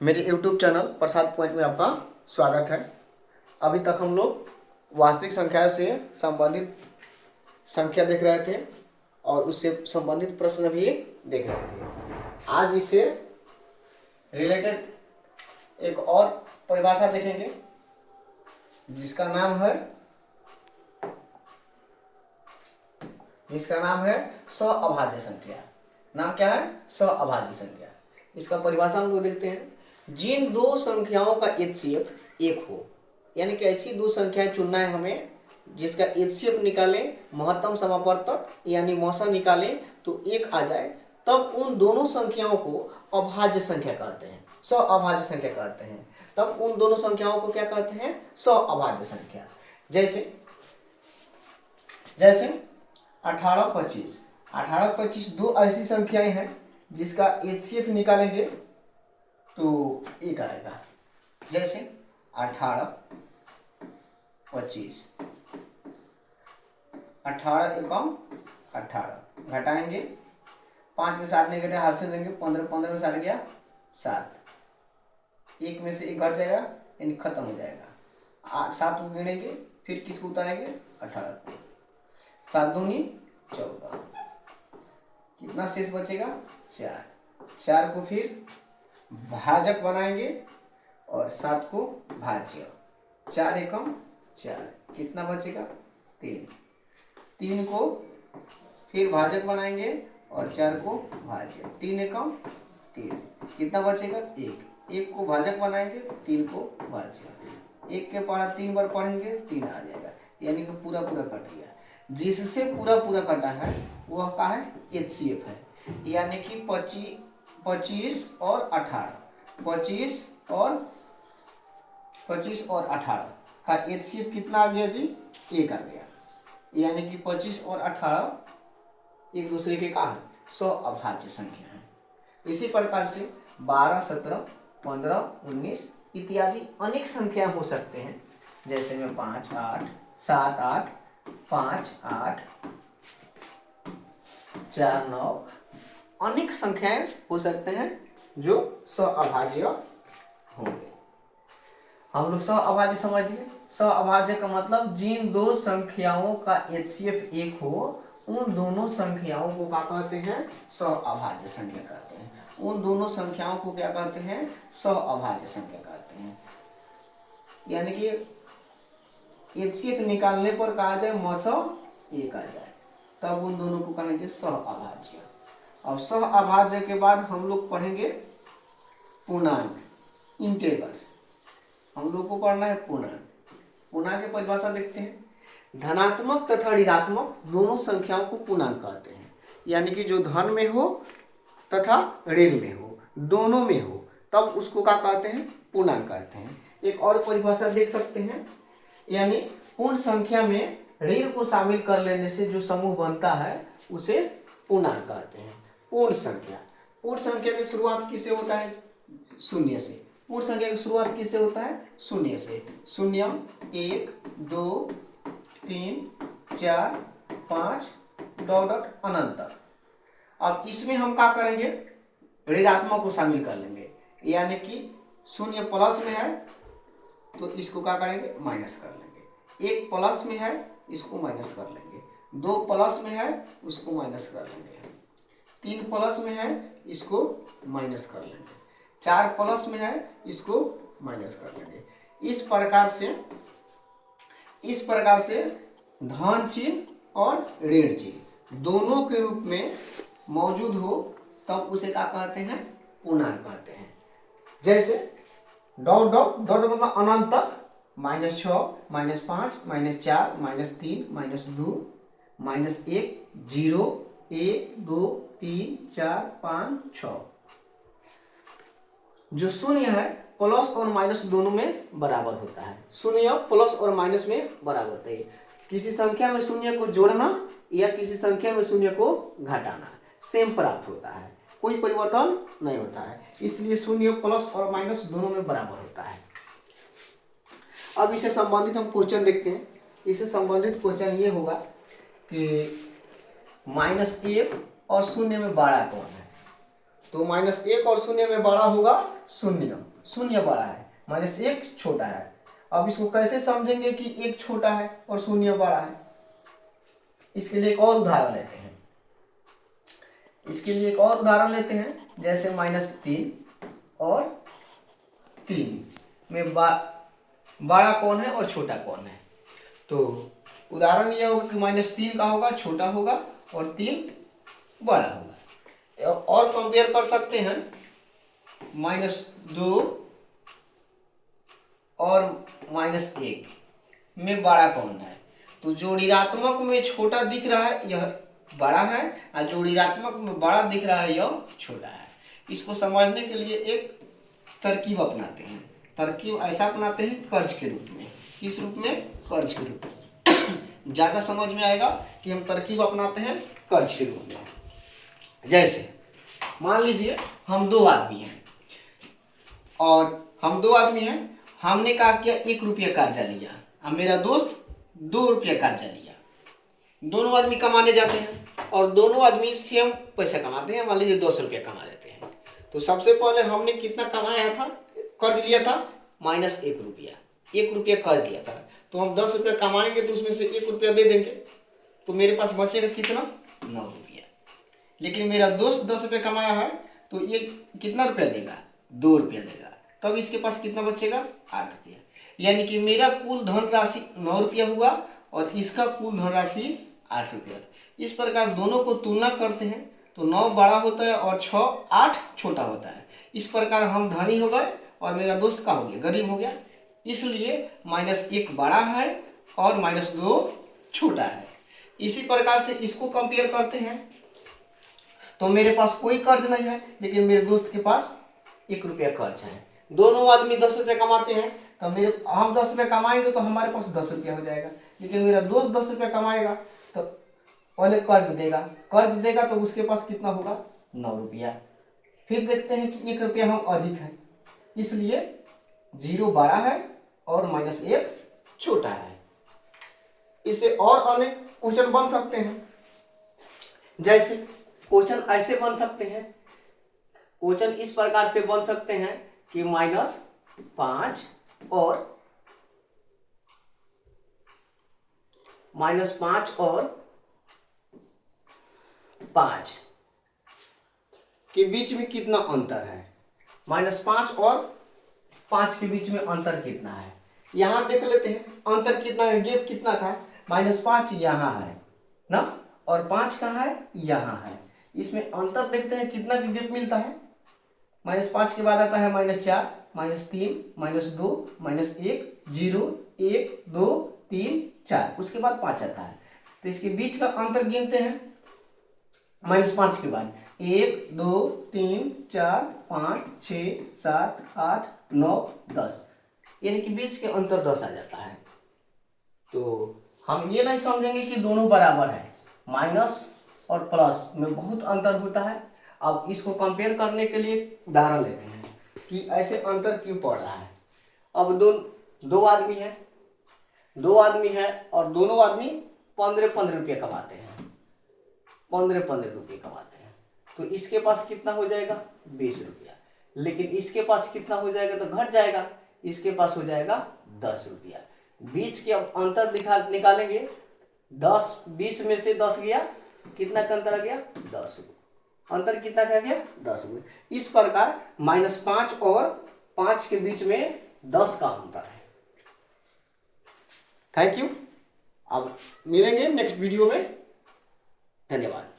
मेरे YouTube channel प्रसाद point में आपका स्वागत है। अभी तक हम लोग वास्तविक संख्या से संबंधित संख्या देख रहे थे और उससे संबंधित प्रश्न भी देख रहे थे। आज इससे रिलेटेड एक और परिभाषा देखेंगे जिसका नाम है सअभाज्य संख्या। नाम क्या है? सअभाज्य संख्या। इसका परिभाषा हम लोग देखते हैं। जिन दो संख्याओं का एचसीएफ एक हो, यानी कि ऐसी दो संख्याएं चुनना है हमें जिसका एचसीएफ निकालें, महत्तम समापवर्तक यानी मौसा निकालें तो एक आ जाए, तब उन दोनों संख्याओं को अभाज्य संख्या कहते हैं, सअभाज्य संख्या कहते हैं। तब उन दोनों संख्याओं को क्या कहते हैं? सअभाज्य संख्या। जैसे 18-25। 18-25 दो ऐसी संख्याएं हैं जिसका एचसीएफ निकालेंगे तो एक आएगा। जैसे 18-25, 18 एकम 18, घटाएंगे 5 में से 8 नहीं घटे, हाथ से लेंगे 15, 15 में से 8 गया 7, एक में से एक घट जाएगा यानी खत्म हो जाएगा। 7 को गिनेंगे, फिर किसको उतारेंगे? 18 को। 7 दूनी 14, कितना शेष बचेगा? 4। 4 को फिर भाजक बनाएंगे और 7 को भाज्य। 4 एकम 4, कितना बचेगा? 3। 3 को फिर भाजक बनाएंगे और 4 को भाज्य। 3 एकम 3, कितना बचेगा? 1। 1 को भाजक बनाएंगे, 3 को भाज्य। 1 के पढ़ा 3 बार पढ़ेंगे 3 आ जाएगा, यानी कि पूरा पूरा कट गया। जिससे पूरा पूरा कटा है वह का है? एचसीएफ है, यानी कि 25 और 18, 25 और 18 का एचसीएफ कितना आ गया जी? 1 आ गया, यानी कि 25 और 18 एक दूसरे के का है? सअभाज्य संख्या है। इसी प्रकार से 12, 17, 15, 19 इत्यादि अनेक संख्या हो सकते हैं। जैसे में 5, 8, 7, 8, 5, 8, 4, 9 अनेक संख्याएं हो सकते हैं जो सअभाज्य होंगे। हम लोग सअभाज्य समझ लिए। सअभाज्य का मतलब जिन दो संख्याओं का एचसीएफ एक हो उन दोनों संख्याओं को क्या कहते हैं? सअभाज्य संख्या कहते हैं। उन दोनों संख्याओं को क्या कहते हैं? सअभाज्य संख्या कहते हैं। यानी कि एचसीएफ निकालने पर कहा जाए मौसा एक आ जाए, तब उन दोनों को कहेंगे सअभाज्य। और सअभाज्य के बाद हम लोग पढ़ेंगे पूर्णांक, इंटेग्रल्स। हम लोग को पढ़ना है पूर्णांक। पूर्णांक की परिभाषा देखते हैं। धनात्मक तथा ऋणात्मक दोनों संख्याओं को पूर्णांक कहते हैं, यानी कि जो धन में हो तथा ऋण में हो, दोनों में हो, तब उसको क्या कहते हैं? पूर्णांक कहते हैं। एक और परिभाषा देख सकते हैं, यानी पूर्ण संख्या में ऋण को शामिल कर लेने से जो समूह बनता है उसे पूर्णांक कहते हैं। पूर्ण संख्या की शुरुआत किससे होता है? शून्य से। पूर्ण संख्या की शुरुआत किससे होता है? शून्य से। 0, 1, 2, 3, 4, 5 डॉट डॉट अनंत तक। अब इसमें हम क्या करेंगे? ऋणात्मक को शामिल कर लेंगे, यानी कि 0 प्लस में है तो इसको क्या करेंगे? माइनस कर लेंगे। 1 प्लस में है, इसको माइनस कर लेंगे। 2 प्लस में है, उसको माइनस कर लेंगे। 3 प्लस में है, इसको माइनस कर लेंगे। 4 प्लस में है, इसको माइनस कर लेंगे। इस प्रकार से धन चिन्ह और ऋण चिन्ह दोनों के रूप में मौजूद हो तब उसे क्या कहते हैं? पूर्णांक कहते हैं। जैसे डॉट डॉट डॉट मतलब अनंत तक, -6, -5, -4, -3, -2, -1, 0, 1, 2, 3, 4, 5, 6। जो शून्य है प्लस और माइनस दोनों में बराबर होता है। शून्य प्लस और माइनस में बराबर होता है। किसी संख्या में शून्य को जोड़ना या किसी संख्या में शून्य को घटाना सेम प्राप्त होता है, कोई परिवर्तन नहीं होता है। इसलिए शून्य प्लस और माइनस दोनों में बराबर होता है। अब इससे संबंधित हम क्वेश्चन देखते हैं। इससे संबंधित क्वेश्चन ये होगा कि -1 और शून्य में बड़ा कौन है? तो -1 और 0 में बड़ा होगा 0, 0 बड़ा है, -1 छोटा है। अब इसको कैसे समझेंगे कि 1 छोटा है और 0 बड़ा है? इसके लिए एक और उदाहरण लेते हैं। जैसे -3 और 3 में बड़ा कौन है और छोटा कौन है? तो उदाहरण यह होगा कि -3 का होगा छोटा होगा और 3 बड़ा होगा। और कंपेयर कर सकते हैं, -2 और -1 में बड़ा कौन है? तो जो ऋणात्मक में छोटा दिख रहा है यह बड़ा है, और जो ऋणात्मक में बड़ा दिख रहा है यह छोटा है। इसको समझने के लिए एक तरकीब अपनाते हैं। तरकीब ऐसा अपनाते हैं कर्ज के रूप में। किस रूप में? कर्ज के रूप में। ज़्यादा समझ में आएगा कि हम तरकीब अपनाते हैं कर्ज के रूप में। जैसे मान लीजिए हम 2 आदमी हैं, हमने कहा क्या 1 रुपया कर्जा लिया, और मेरा दोस्त 2 रुपया कर्जा लिया। दोनों आदमी कमाने जाते हैं और दोनों आदमी सेम पैसा कमाते हैं, मान लीजिए 10 रुपया कमा लेते हैं। तो सबसे पहले हमने कितना कमाया था, कर्ज लिया था? -1 रुपया, 1 रुपया कर्ज लिया था। तो हम 10 रुपया कमाएंगे तो उसमें से 1 रुपया दे देंगे, तो मेरे पास बचेगा कितना? 9 रुपया। लेकिन मेरा दोस्त 10 रुपये कमाया है तो ये कितना रुपया देगा? 2 रुपया देगा। तब इसके पास कितना बचेगा? 8 रुपया। यानी कि मेरा कुल धनराशि 9 रुपया हुआ और इसका कुल धनराशि 8 रुपया। इस प्रकार दोनों को तुलना करते हैं तो 9 बड़ा होता है और 8 छोटा होता है। इस प्रकार हम धनी हो गए और मेरा दोस्त का हो गया गरीब हो गया। इसलिए -1 बड़ा है और -2 छोटा है। इसी प्रकार से इसको कंपेयर करते हैं तो मेरे पास कोई कर्ज नहीं है, लेकिन मेरे दोस्त के पास 1 रुपया कर्ज है। दोनों आदमी 10 रुपये कमाते हैं, तो हम 10 रुपये कमाएंगे तो हमारे पास 10 रुपया हो जाएगा। लेकिन मेरा दोस्त 10 रुपये कमाएगा तो पहले कर्ज देगा तो उसके पास कितना होगा? 9 रुपया। फिर देखते हैं कि 1 रुपया हम अधिक है, इसलिए 0 बड़ा है और -1 छोटा है। इससे और अनेक क्वेश्चन बन सकते हैं। जैसे क्वेश्चन ऐसे बन सकते हैं, क्वेश्चन इस प्रकार से बन सकते हैं कि -5 और 5 के बीच में कितना अंतर है? -5 और 5 के बीच में अंतर कितना है? यहाँ देख लेते हैं अंतर कितना है, गैप कितना था? -5 यहाँ है ना, और 5 कहाँ है? यहाँ है। इसमें अंतर देखते हैं कितना गैप मिलता है। -5 के बाद आता है -4, -3, -2, -1, 0, 1, 2, 3, 4, उसके बाद 5 आता है। तो इसके बीच का अंतर गिनते हैं -5 के बाद 1, 2, 3, 4, 5, 6, 7, 8, 9, 10, यानी कि बीच के अंतर 10 आ जाता है। तो हम ये नहीं समझेंगे कि दोनों बराबर है, माइनस और प्लस में बहुत अंतर होता है। अब इसको कंपेयर करने के लिए उदाहरण लेते हैं कि ऐसे अंतर क्यों पड़ रहा है। अब दो आदमी है और दोनों आदमी 15-15 रुपये कमाते हैं, 15-15 रुपये कमाते हैं। तो इसके पास कितना हो जाएगा? 20 रुपया। लेकिन इसके पास कितना हो जाएगा? तो घट जाएगा, इसके पास हो जाएगा 10 रुपया। बीच के अब अंतर निकालेंगे, 20 में से 10 गया, कितना का अंतर आ गया? 10 रुपये। अंतर कितना का गया? 10 रुपये। इस प्रकार -5 और 5 के बीच में 10 का अंतर है। Thank you. अब मिलेंगे नेक्स्ट वीडियो में। धन्यवाद।